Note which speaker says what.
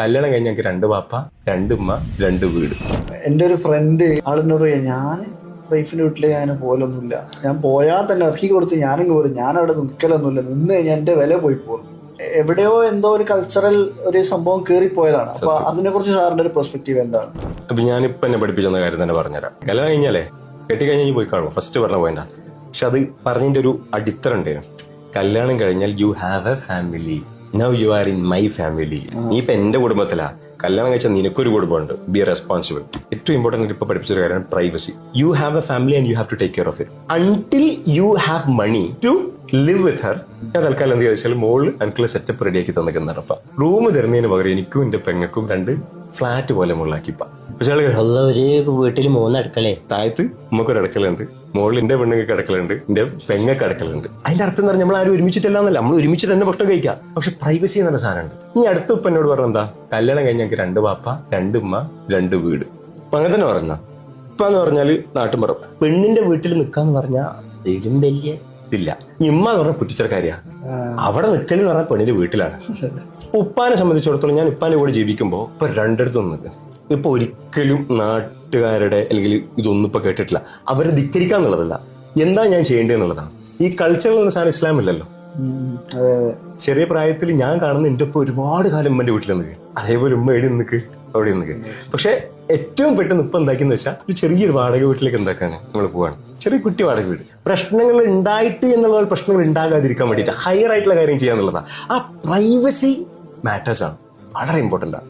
Speaker 1: കല്യാണം കഴിഞ്ഞ ഞങ്ങൾക്ക് 2 പാപ്പ 2 ഉമ്മ 2 വീട്.
Speaker 2: എൻ്റെ ഒരു ഫ്രണ്ട് ആളിനോട് ഞാൻ വൈഫിൻ്റെ വീട്ടിൽ ഞാൻ പോലൊന്നുമില്ല, ഞാൻ പോയാൽ തന്നെ ഇറക്കി കൊടുത്ത് ഞാനിങ്ങ് പോരും, ഞാൻ അവിടെ നിൽക്കലൊന്നുമില്ല, നിന്ന് കഴിഞ്ഞാൽ എൻ്റെ വില പോയി പോകും. എവിടെയോ എന്തോ ഒരു കൾച്ചറൽ ഒരു സംഭവം കയറിപ്പോയതാണ്. അപ്പൊ അതിനെ കുറിച്ച് സാറിന്റെ ഒരു പെർസ്പെക്റ്റീവ് എന്താണ്?
Speaker 1: അപ്പൊ ഞാനിപ്പോ എന്നെ പഠിപ്പിച്ചെന്ന കാര്യം തന്നെ പറഞ്ഞുതരാം. കല്യാണം കഴിഞ്ഞാലേ കെട്ടിക്കഴിഞ്ഞാൽ പോയി കാണും, ഫസ്റ്റ് പറഞ്ഞ പോയിന്റാ. പക്ഷെ അത് പറഞ്ഞതിന്റെ ഒരു അടിത്തറ ഉണ്ടായിരുന്നു. കല്യാണം കഴിഞ്ഞാൽ you have a family, now you are in my family. നീ ഇപ്പൊ എന്റെ കുടുംബത്തിലാ. കല്യാണം കഴിച്ചാൽ നിനക്കൊരു കുടുംബമുണ്ട്, ബി റെസ്പോൺസിബിൾ. ഏറ്റവും ഇമ്പോർട്ടന്റ് ഇപ്പൊ പഠിപ്പിച്ചൊരു കാര്യമാണ് privacy. You have a family and you have to take care of it until you have money to live with her. ഞാൻ തൽക്കാലം എന്ത് ചോദിച്ചാൽ മോള് എനിക്കുള്ള സെറ്റപ്പ് റെഡിയാക്കി തന്നിരിക്കുന്നതാണ്. അപ്പൊ റൂം തരുന്നതിന് പകരം എനിക്കും എന്റെ പെങ്ങൾക്കും 2 ഫ്ലാറ്റ് പോലെ മുകളിലാക്കിപ്പ. പക്ഷെ
Speaker 3: ഒരു വീട്ടിൽ 3 അടുക്കളേ,
Speaker 1: താഴത്ത് നമുക്കൊരു അടുക്കളുണ്ട്, മുകളിൽ എന്റെ പെണ്ണുങ്ങൾക്ക് അടുക്കളുണ്ട്, എന്റെ പെങ്ങൾക്ക് അടുക്കളുണ്ട്. അതിന്റെ അർത്ഥം എന്ന് പറഞ്ഞാൽ നമ്മൾ ആരും ഒരുമിച്ചിട്ടല്ലാന്നല്ല, നമ്മൾ ഒരുമിച്ചിട്ട് തന്നെ ഭക്ഷണം കഴിക്കാം. പക്ഷെ പ്രൈവസി എന്ന് പറഞ്ഞ സാധനമുണ്ട്. ഇനി അടുത്ത ഉപ്പ എന്നോട് പറഞ്ഞ എന്താ, കല്യാണം കഴിഞ്ഞ ഞങ്ങൾക്ക് 2 പാപ്പ 2 ഉമ്മ 2 വീട്. അപ്പൊ അങ്ങനെ തന്നെ പറഞ്ഞ ഇപ്പൊ എന്ന് പറഞ്ഞാല് നാട്ടുമ്പുറം പെണ്ണിന്റെ വീട്ടിൽ നിൽക്കാന്ന് പറഞ്ഞാൽ ഇതിലും വലിയ ഇല്ല. ഇമ്മ എന്ന് പറഞ്ഞ കുറ്റിച്ചർക്കാരിയാ, അവിടെ നിൽക്കലെന്ന് പറഞ്ഞാൽ പെണ്ണിന്റെ വീട്ടിലാണ്. ഉപ്പാനെ സംബന്ധിച്ചിടത്തോളം ഞാൻ ഉപ്പാന്റെ കൂടെ ജീവിക്കുമ്പോ ഇപ്പൊ 2 നിൽക്കുക. ഇപ്പൊ ഒരിക്കലും നാട്ടുകാരുടെ അല്ലെങ്കിൽ ഇതൊന്നും ഇപ്പൊ കേട്ടിട്ടില്ല. അവരെ ധിക്കരിക്കാന്നുള്ളതല്ല, എന്താ ഞാൻ ചെയ്യേണ്ടതെന്നുള്ളതാണ്. ഈ കൾച്ചറൽ എന്ന സാധനം ഇസ്ലാമില്ലല്ലോ. ചെറിയ പ്രായത്തിൽ ഞാൻ കാണുന്ന എന്റെ ഒപ്പം ഒരുപാട് കാലം ഉമ്മന്റെ വീട്ടിൽ നിൽക്കുക, അതേപോലെ ഉമ്മ എവിടെ നിൽക്ക് അവിടെ നിൽക്കുക. പക്ഷെ ഏറ്റവും പെട്ടെന്ന് ഇപ്പൊ എന്താക്കിയെന്ന് വെച്ചാൽ ഒരു ചെറിയൊരു വാടക വീട്ടിലേക്ക് എന്താക്കാണ് നമ്മൾ പോവാണ്. ചെറിയ കുട്ടി വാടക വീട്. പ്രശ്നങ്ങൾ ഉണ്ടായിട്ട് എന്നുള്ള പ്രശ്നങ്ങൾ ഉണ്ടാകാതിരിക്കാൻ വേണ്ടിയിട്ട് ഹയർ ആയിട്ടുള്ള കാര്യം ചെയ്യാന്നുള്ളതാണ്. ആ പ്രൈവസി മാറ്റേഴ്സ് ആണ്, വളരെ ഇമ്പോർട്ടൻ്റ് ആണ്.